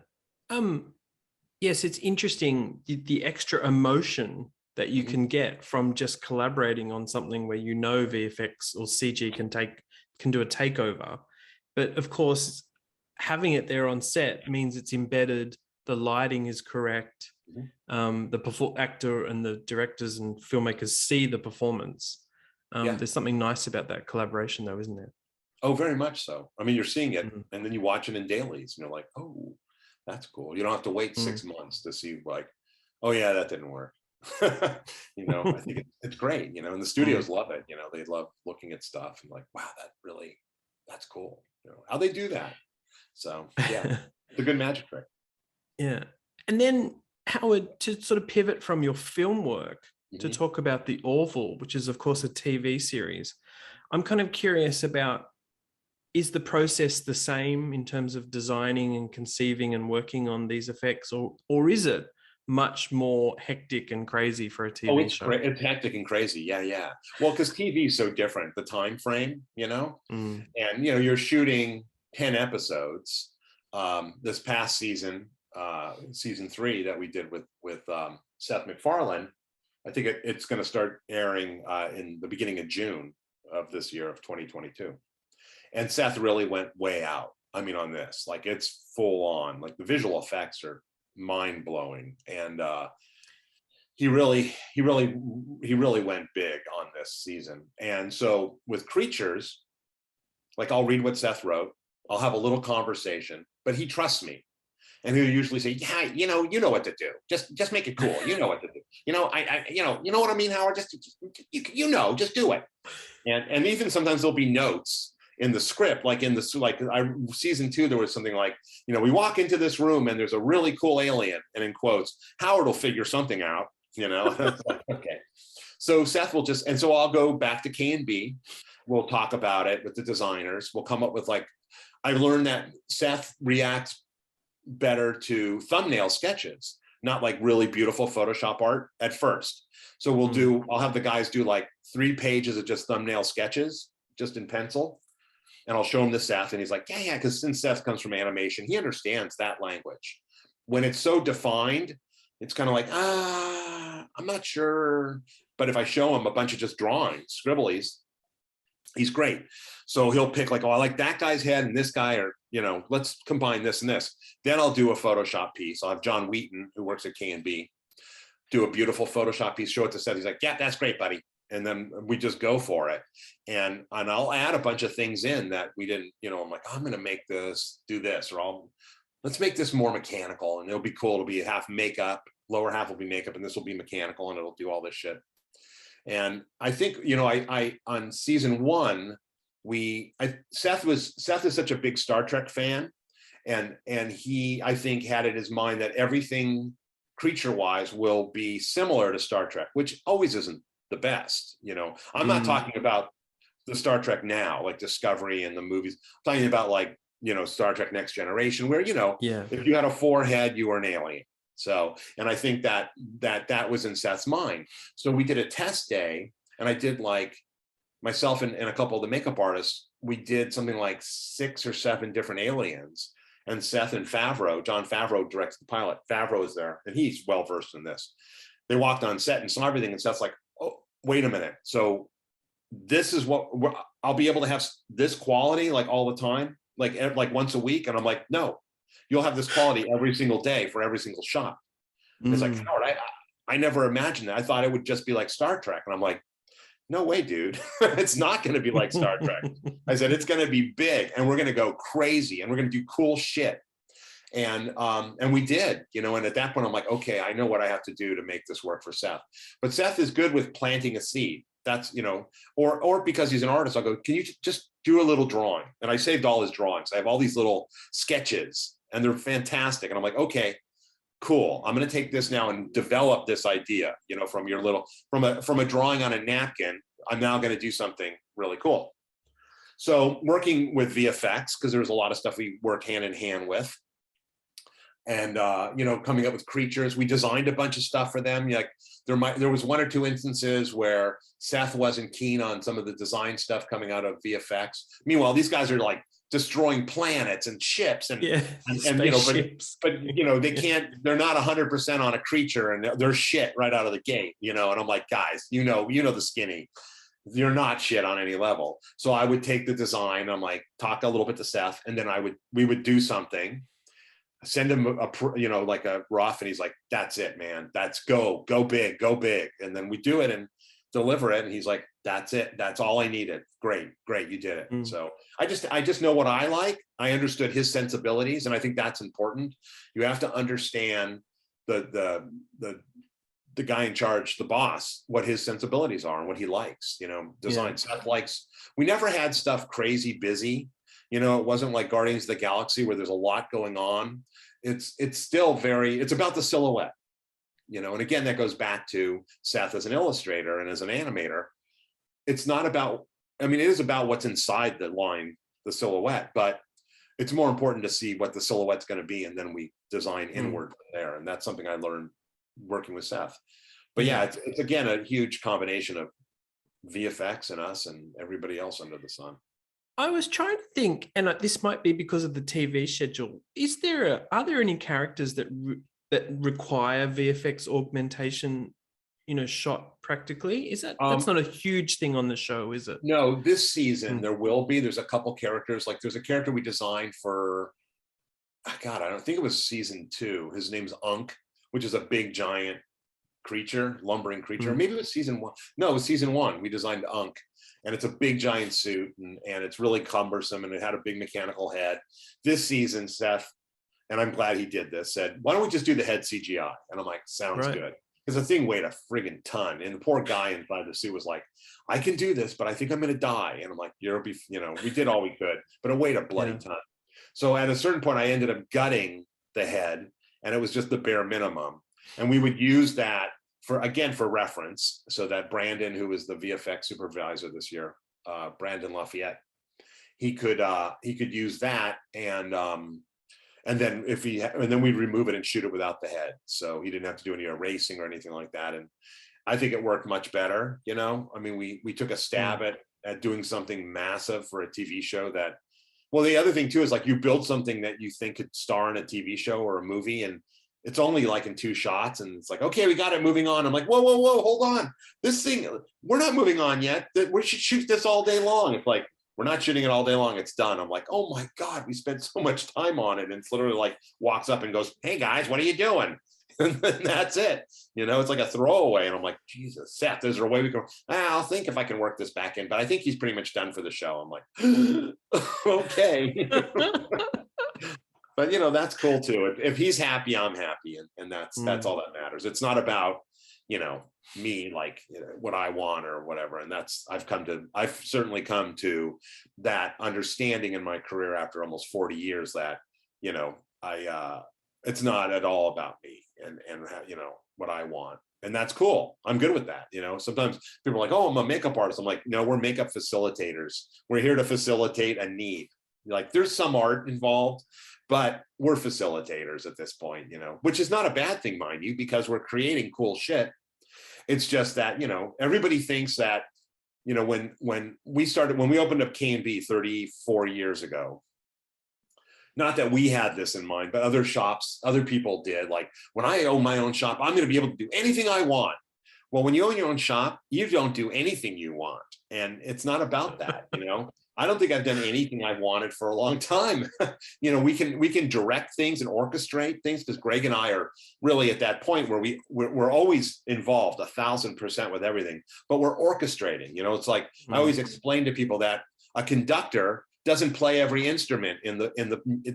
Yes, it's interesting the extra emotion that you can get from just collaborating on something where VFX or CG can do a takeover. But of course, having it there on set means it's embedded, the lighting is correct, the actor and the directors and filmmakers see the performance. There's something nice about that collaboration though, isn't there? Oh, very much so. I mean, you're seeing it and then you watch it in dailies and you're like, oh, that's cool. You don't have to wait 6 months to see like, oh yeah, that didn't work. I think it's great, and the studios love it. They love looking at stuff and like, wow, that's cool. How they do that. So yeah, it's a good magic trick. Yeah. And then Howard, to sort of pivot from your film work to talk about The Orville, which is of course a TV series. I'm kind of curious about, is the process the same in terms of designing and conceiving and working on these effects, or is it much more hectic and crazy for a TV show? It's hectic and crazy. Yeah. Well, because TV is so different, the time frame, and, you're shooting 10 episodes. This past season, season 3 that we did with Seth MacFarlane, I think it's going to start airing in the beginning of June of this year of 2022. And Seth really went way out. I mean, on this, like it's full on, like the visual effects are mind blowing. And he really went big on this season. And so with Creatures, like I'll read what Seth wrote, I'll have a little conversation, but he trusts me. And he'll usually say, yeah, you know what to do. Just make it cool. You know what to do. You know what I mean, Howard? Just do it. And even sometimes there'll be notes in the script, like season 2, there was something like, we walk into this room and there's a really cool alien, and in quotes, Howard will figure something out, Okay. So Seth will and so I'll go back to K&B. We'll talk about it with the designers. We'll come up with I've learned that Seth reacts better to thumbnail sketches, not like really beautiful Photoshop art at first. So I'll have the guys do 3 pages of just thumbnail sketches, just in pencil. And I'll show him to Seth, and he's like, yeah, because since Seth comes from animation, he understands that language. When it's so defined, it's kind of like, I'm not sure. But if I show him a bunch of just drawings, scribblies, he's great. So he'll pick I like that guy's head and this guy, or, let's combine this and this. Then I'll do a Photoshop piece. I'll have John Wheaton, who works at K&B, do a beautiful Photoshop piece, show it to Seth. He's like, yeah, that's great, buddy. And then we just go for it. And I'll add a bunch of things in that we didn't, I'm like, I'm going to make this, do this, or let's make this more mechanical, and it'll be cool. It'll be half makeup, lower half will be makeup, and this will be mechanical, and it'll do all this shit. And I think, I on season 1, Seth is such a big Star Trek fan. And he, I think, had in his mind that everything creature-wise will be similar to Star Trek, which always isn't the best. I'm not talking about the Star Trek now, like Discovery and the movies. I'm talking about Star Trek Next Generation, where, if you had a forehead, you were an alien. So, and I think that was in Seth's mind. So we did a test day, and I did myself and a couple of the makeup artists, we did something like 6 or 7 different aliens. And Seth and John Favreau directs the pilot. Favreau is there, and he's well versed in this. They walked on set and saw everything, and Seth's like, oh, wait a minute. So this is what I'll be able to have this quality all the time, like once a week. And I'm like, no, you'll have this quality every single day for every single shot. And it's like, Howard, I never imagined that. I thought it would just be like Star Trek. And I'm like, no way, dude. It's not going to be like Star Trek. I said, it's going to be big, and we're going to go crazy, and we're going to do cool shit. And we did, and at that point I'm like, okay, I know what I have to do to make this work for Seth. But Seth is good with planting a seed. That's, or because he's an artist, I'll go, can you just do a little drawing? And I saved all his drawings. I have all these little sketches, and they're fantastic. And I'm like, okay, cool, I'm going to take this now and develop this idea, you know, from your little, from a drawing on a napkin, I'm now going to do something really cool. So working with VFX, because there's a lot of stuff we work hand in hand with, and you know, coming up with creatures, we designed a bunch of stuff for them. Like there was one or two instances where Seth wasn't keen on some of the design stuff coming out of VFX. Meanwhile, these guys are like destroying planets and ships and Yeah, and you know, but you know, they're not 100% on a creature, and they're shit right out of the gate, you know. And I'm like, guys, you know the skinny, you're not shit on any level. So I would take the design, I'm like, talk a little bit to Seth, and then we would do something, send him you know, like a rough, and he's like, that's it, man, that's go big. And then we do it and deliver it, and he's like, that's it, that's all I needed. Great, you did it. So I just know what I like. I understood his sensibilities, and I think that's important. You have to understand the guy in charge, the boss, what his sensibilities are and what he likes, you know. Design. Seth likes, we never had stuff crazy busy, you know. It wasn't like Guardians of the Galaxy where there's a lot going on. It's still it's about the silhouette, you know. And again, that goes back to Seth as an illustrator and as an animator. It's not about, I mean, it is about what's inside the line, the silhouette, but it's more important to see what the silhouette's going to be, and then we design inward from there. And that's something I learned working with Seth. But yeah, it's again a huge combination of VFX and us and everybody else under the sun. I was trying to think, and this might be because of the TV schedule. Are there any characters that require VFX augmentation, you know, shot practically? Is that's not a huge thing on the show, is it? No, this season there will be. There's a couple characters. Like there's a character we designed for, God, I don't think it was season 2. His name's Unk, which is a big giant creature, lumbering creature. Maybe it was season 1. No, it was season 1. We designed Unk, and it's a big giant suit, and it's really cumbersome, and it had a big mechanical head. This season, Seth, and I'm glad he did this, said, why don't we just do the head CGI? And I'm like, sounds good. Because the thing weighed a friggin' ton, and the poor guy inside the suit was like, I can do this, but I think I'm gonna die. And I'm like, you know, we did all we could, but it weighed a bloody ton. So at a certain point, I ended up gutting the head, and it was just the bare minimum. And we would use that for reference, so that Brandon, who was the VFX supervisor this year, Brandon Lafayette, he could use that, and then we'd remove it and shoot it without the head, so he didn't have to do any erasing or anything like that. And I think it worked much better, you know. I mean, we took a stab at doing something massive for a TV show that, well, the other thing too is like you build something that you think could star in a TV show or a movie, and it's only like in 2 shots, and it's like, okay, we got it, moving on. I'm like, whoa, hold on. This thing, we're not moving on yet. We should shoot this all day long. It's like, we're not shooting it all day long, it's done. I'm like, oh my God, we spent so much time on it. And it's literally like walks up and goes, hey guys, what are you doing? And that's it. You know, it's like a throwaway. And I'm like, Jesus, Seth, is there a way we can, I'll think if I can work this back in, but I think he's pretty much done for the show. I'm like, okay. But you know, that's cool too. If he's happy, I'm happy. And that's all that matters. It's not about, you know, me, like, you know, what I want or whatever. And I've certainly come to that understanding in my career after almost 40 years that, you know, it's not at all about me and you know, what I want. And that's cool. I'm good with that. You know, sometimes people are like, oh, I'm a makeup artist. I'm like, no, we're makeup facilitators. We're here to facilitate a need. Like there's some art involved, but we're facilitators at this point, you know, which is not a bad thing, mind you, because we're creating cool shit. It's just that, you know, everybody thinks that, you know, when we opened up K&B 34 years ago, not that we had this in mind, but other people did. Like when I own my own shop, I'm going to be able to do anything I want. Well, when you own your own shop, you don't do anything you want. And it's not about that, you know. I don't think I've done anything I've wanted for a long time. You know, we can direct things and orchestrate things, because Greg and I are really at that point where we're always involved 1000% with everything, but we're orchestrating. You know, it's like I always explain to people that a conductor doesn't play every instrument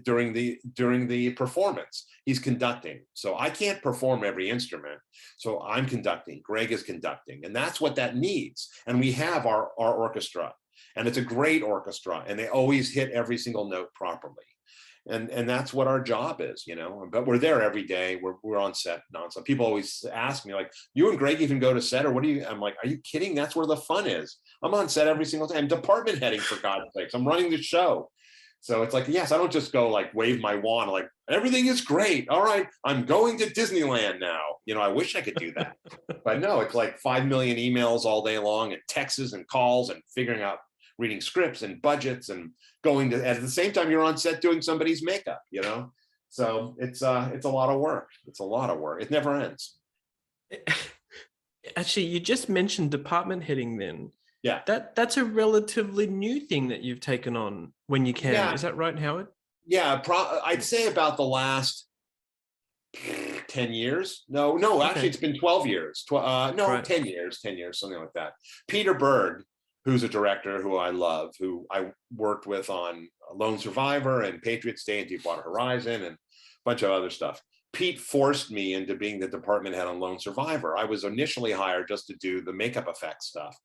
during the performance. He's conducting. So I can't perform every instrument. So I'm conducting. Greg is conducting, and that's what that needs. And we have our orchestra. And it's a great orchestra, and they always hit every single note properly. and that's what our job is, but we're there every day. We're on set nonstop. People always ask me like, you and Greg even go to set, or what do you, I'm like, are you kidding? That's where the fun is. I'm on set every single time. I'm department heading, for God's sakes. I'm running the show. So it's like, yes, I don't just go like wave my wand, like everything is great. All right, I'm going to Disneyland now. I wish I could do that. But no, it's like 5 million emails all day long and texts and calls and figuring out, reading scripts and budgets and going to, at the same time you're on set doing somebody's makeup, So it's a lot of work. It's a lot of work. It never ends. Actually, you just mentioned department heading then. Yeah. That's a relatively new thing that you've taken on when you can. Yeah. Is that right, Howard? Yeah, I'd say about the last 10 years. No, actually, It's been 12 years. 10 years, something like that. Peter Berg, who's a director who I love, who I worked with on Lone Survivor and Patriots Day and Deepwater Horizon and a bunch of other stuff. Pete forced me into being the department head on Lone Survivor. I was initially hired just to do the makeup effects stuff.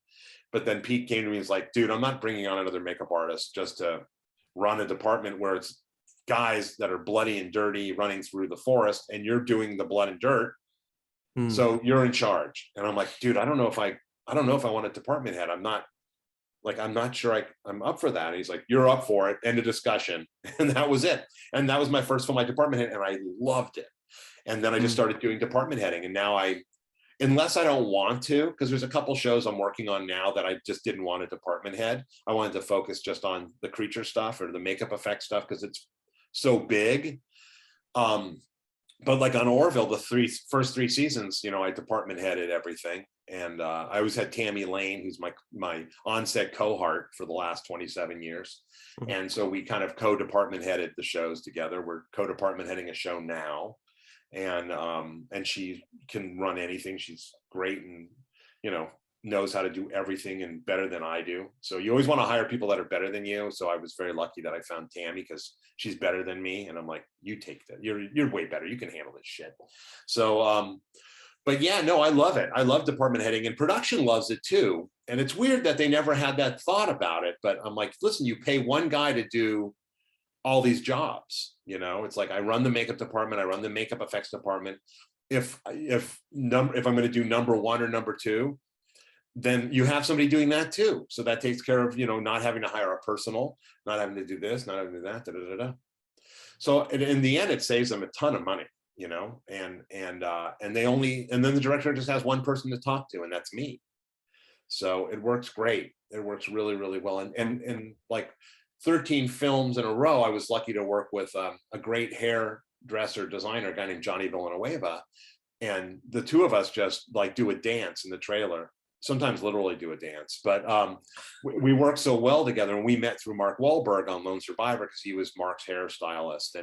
But then Pete came to me and was like, dude, I'm not bringing on another makeup artist just to run a department where it's guys that are bloody and dirty running through the forest and you're doing the blood and dirt. So you're in charge. And I'm like, dude, I don't know if I want a department head. I'm not sure I'm up for that. And he's like, you're up for it. End of discussion. And that was it. And that was my first film, my department head. And I loved it. And then I just started doing department heading. And now unless I don't want to, because there's a couple shows I'm working on now that I just didn't want a department head. I wanted to focus just on the creature stuff or the makeup effect stuff because it's so big. But like on Orville, the first three seasons, I department headed everything. And I always had Tammy Lane, who's my on-set cohort for the last 27 years. And so we kind of co-department headed the shows together. We're co-department heading a show now. And she can run anything. She's great and, knows how to do everything and better than I do. So you always want to hire people that are better than you. So I was very lucky that I found Tammy because she's better than me. And I'm like, you take that. You're way better. You can handle this shit. So, but yeah, no, I love it. I love department heading, and production loves it too. And it's weird that they never had that thought about it. But I'm like, listen, you pay one guy to do all these jobs. It's like I run the makeup department, I run the makeup effects department. If I'm going to do number one or number two, then you have somebody doing that too. So that takes care of, not having to hire a personal, not having to do this, not having to do that. Da, da, da, da. So in the end, it saves them a ton of money, and then the director just has one person to talk to, and that's me. So it works great. It works really, really well. And like 13 films in a row, I was lucky to work with a great hairdresser designer, a guy named Johnny Villanueva. And the two of us just like do a dance in the trailer, sometimes literally do a dance. But we work so well together, and we met through Mark Wahlberg on Lone Survivor because he was Mark's hairstylist.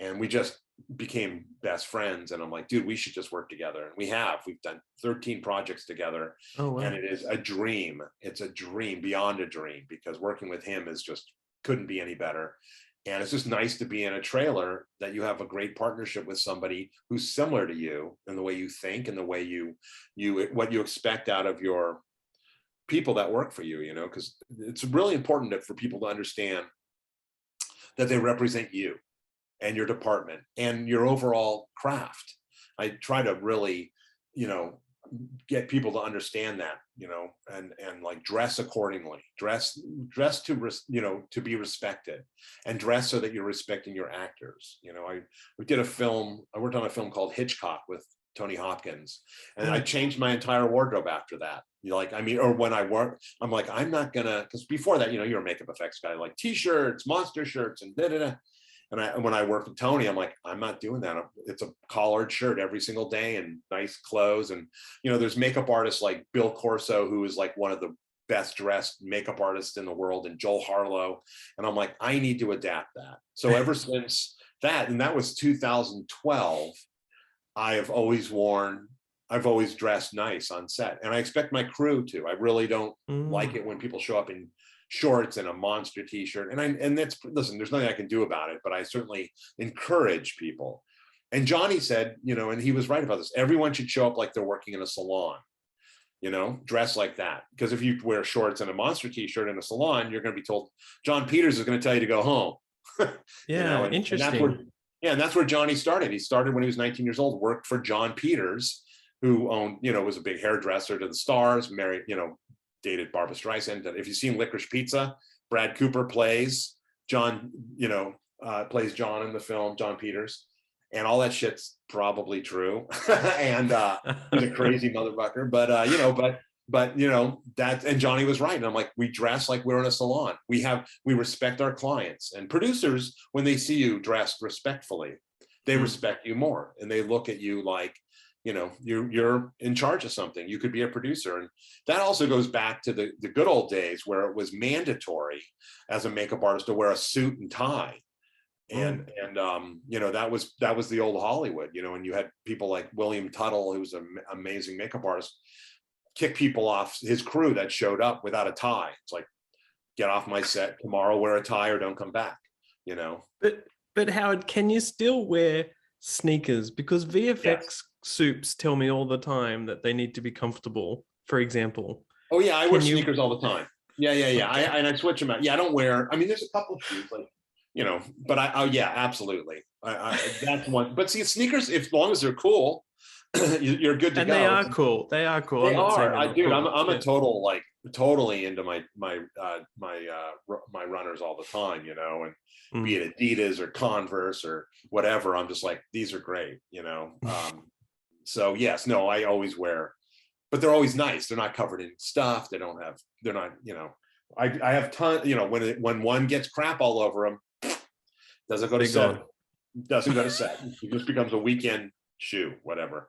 And we just became best friends. And I'm like, dude, we should just work together. And we've done 13 projects together. Oh, wow. And it is a dream. It's a dream beyond a dream, because working with him is just couldn't be any better. And it's just nice to be in a trailer that you have a great partnership with somebody who's similar to you in the way you think and the way you what you expect out of your people that work for you, because it's really important for people to understand that they represent you and your department and your overall craft. I try to really, get people to understand that, and like dress accordingly, dress to be respected, and dress so that you're respecting your actors. I worked on a film called Hitchcock with Tony Hopkins, and I changed my entire wardrobe after that. Or when I work, I'm like, I'm not gonna, because before that, you're a makeup effects guy, like t-shirts, monster shirts, and da-da-da. And when I worked with Tony, I'm like, I'm not doing that. It's a collared shirt every single day and nice clothes. And, there's makeup artists like Bill Corso, who is like one of the best dressed makeup artists in the world, and Joel Harlow. And I'm like, I need to adapt that. So ever since that, and that was 2012, I've always dressed nice on set. And I expect my crew to. I really don't like it when people show up in shorts and a monster t-shirt, and that's, listen, there's nothing I can do about it, but I certainly encourage people. And Johnny said, and he was right about this, everyone should show up like they're working in a salon, dress like that. Because if you wear shorts and a monster t-shirt in a salon, you're going to be told John Peters is going to tell you to go home. Yeah, And that's interesting. and that's where Johnny started. He started when he was 19 years old, worked for John Peters, who owned, was a big hairdresser to the stars, married, dated Barbara Streisand. If you've seen Licorice Pizza, Brad Cooper plays John, plays John in the film, John Peters, and all that shit's probably true. And he's a crazy motherfucker, but that, and Johnny was right. And I'm like, we dress like we're in a salon. We respect our clients, and producers, when they see you dressed respectfully, they respect you more, and they look at you like, you're in charge of something. You could be a producer. And that also goes back to the good old days where it was mandatory as a makeup artist to wear a suit and tie. And that was the old Hollywood, and you had people like William Tuttle, who was an amazing makeup artist, kick people off his crew that showed up without a tie. It's like, get off my set tomorrow, wear a tie or don't come back, But Howard, can you still wear sneakers? Because VFX soups tell me all the time that they need to be comfortable, for example. Oh yeah, I wear sneakers all the time. Yeah. Okay. I switch them out. Yeah, I don't wear, there's a couple of shoes, like, but yeah, absolutely. That's one. But see, sneakers, as long as they're cool, you're good to and go. They are cool. They are cool. They are. Dude, cool. I'm a total, like, totally into my runners all the time, and be it Adidas or Converse or whatever. I'm just like, these are great, So yes, no, I always wear, but they're always nice. They're not covered in stuff. They're not, I have ton, when one gets crap all over them, doesn't go to set. Doesn't go to set. It just becomes a weekend shoe, whatever.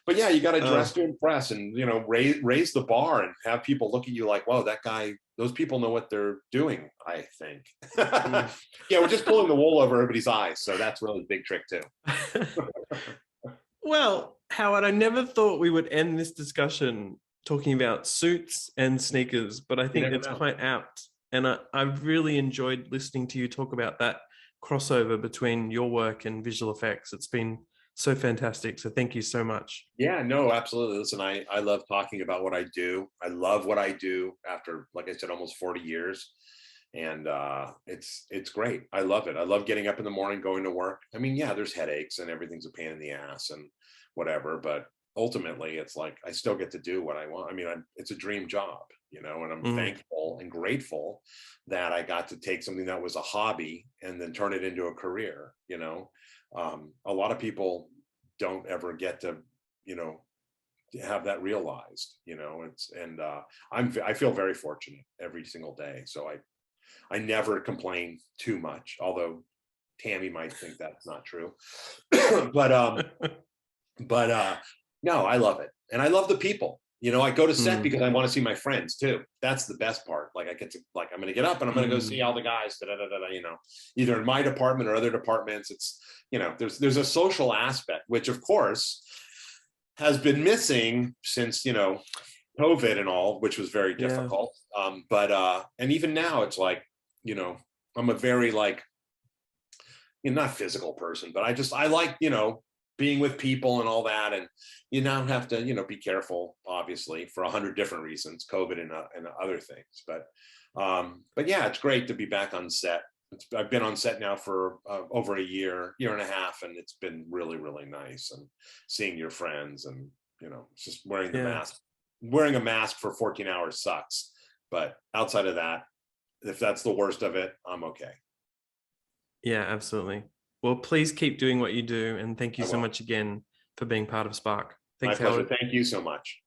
But yeah, you got to dress to impress, and raise the bar and have people look at you like, whoa, that guy, those people know what they're doing, I think. Yeah, we're just pulling the wool over everybody's eyes, so that's really a big trick too. Well, Howard, I never thought we would end this discussion talking about suits and sneakers, but I think it's quite apt. And I've really enjoyed listening to you talk about that crossover between your work and visual effects. It's been so fantastic. So thank you so much. Yeah, no, absolutely. Listen, I love talking about what I do. I love what I do after, like I said, almost 40 years. And it's great. I love it. I love getting up in the morning, going to work. Yeah, there's headaches and everything's a pain in the ass and whatever, but ultimately it's like, I still get to do what I want. It's a dream job, and I'm thankful and grateful that I got to take something that was a hobby and then turn it into a career. A lot of people don't ever get to, have that realized, I feel very fortunate every single day. So I never complain too much, although Tammy might think that's not true. but no, I love it. And I love the people. I go to set because I want to see my friends too. That's the best part. Like, I get to, like, I'm going to get up and I'm going to go see all the guys, either in my department or other departments. It's, there's a social aspect, which of course has been missing since, COVID and all, which was very difficult. And even now it's like, I'm a very, like, not physical person, but I like, being with people and all that. And you now have to, be careful, obviously, for 100 different reasons, COVID and other things. But yeah, it's great to be back on set. I've been on set now for over a year and a half, and it's been really, really nice. And seeing your friends, and it's just wearing the mask. Wearing a mask for 14 hours sucks, but outside of that, if that's the worst of it, I'm okay. Yeah, absolutely. Well, please keep doing what you do, and thank you so much again for being part of Spark. Thanks, My pleasure. Howard. Thank you so much.